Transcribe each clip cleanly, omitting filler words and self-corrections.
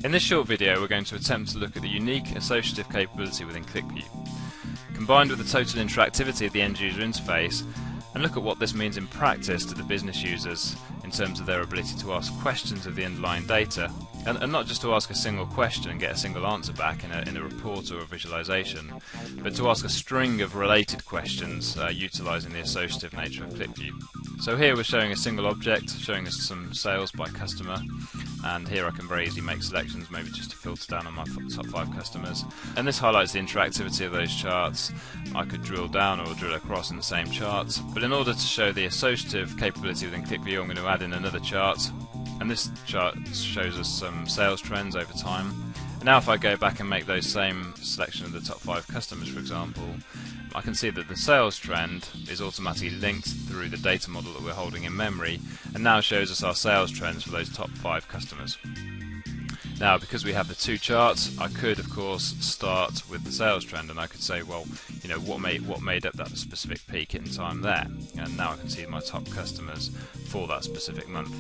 In this short video we're going to attempt to look at the unique associative capability within qlikview, combined with the total interactivity of the end user interface, and look at what this means in practice to the business users in terms of their ability to ask questions of the underlying data, and not just to ask a single question and get a single answer back in a report or a visualization, but to ask a string of related questions utilizing the associative nature of qlikview. So here we're showing a single object, showing us some sales by customer, and here I can very easily make selections, maybe just to filter down on my top 5 customers. And this highlights the interactivity of those charts. I could drill down or drill across in the same charts, but in order to show the associative capability within qlikview, I'm going to add in another chart, and this chart shows us some sales trends over time. And now if I go back and make those same selection of the top 5 customers, for example, I can see that the sales trend is automatically linked through the data model that we're holding in memory, and now shows us our sales trends for those top 5 customers. Now, because we have the two charts, I could of course start with the sales trend, and I could say, well, you know, what made up that specific peak in time there, and now I can see my top customers for that specific month.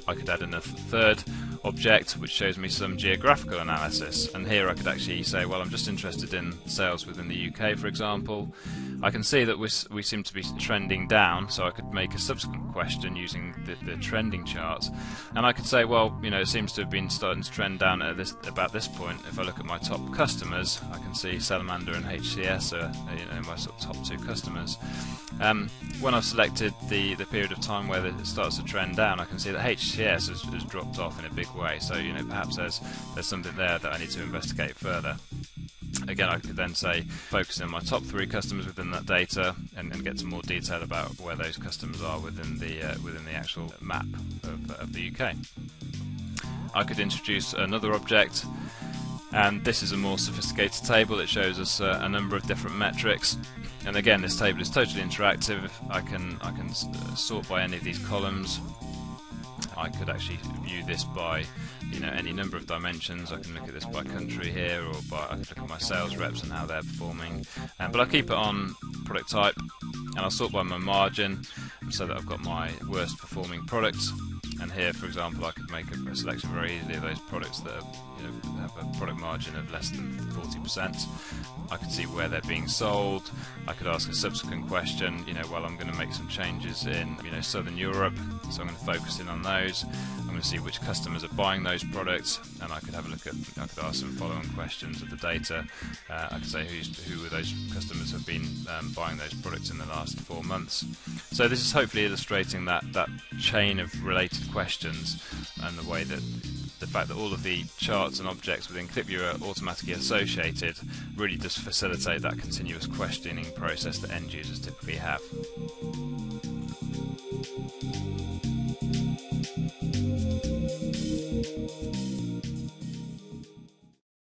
I could add in a third object which shows me some geographical analysis, and here I could actually say, well, I'm just interested in sales within the UK, for example. I can see that we seem to be trending down, so I could make a subsequent question using the trending chart, and I could say, well, you know, it seems to have been starting to trend down at about this point. If I look at my top customers, I can see Salamander and HCS are, you know, my sort of top 2 customers. When I've selected the period of time where it starts to trend down, I can see that HCS has dropped off in a big way, so, you know, perhaps there's something there that I need to investigate further. Again, I could then say, focus on my top 3 customers within that data, and get some more detail about where those customers are within the actual map of the UK. I could introduce another object, and this is a more sophisticated table. It shows us a number of different metrics, and again, this table is totally interactive. I can sort by any of these columns. I could actually view this by, you know, any number of dimensions. I can look at this by country here, or I could look at my sales reps and how they're performing. But I keep it on product type, and I'll sort by my margin so that I've got my worst performing products. And here, for example, I could make a selection very easily of those products that are, you know, have a product margin of less than 40%. I could see where they're being sold. I could ask a subsequent question, you know, well, I'm going to make some changes in, you know, Southern Europe, so I'm going to focus in on those. I'm going to see which customers are buying those products, and I could have a look at, I could ask some follow-on questions of the data. I could say who of those customers have been buying those products in the last 4 months. So this is hopefully illustrating that chain of related questions, and the way that the fact that all of the charts and objects within qlikview are automatically associated really does facilitate that continuous questioning process that end users typically have.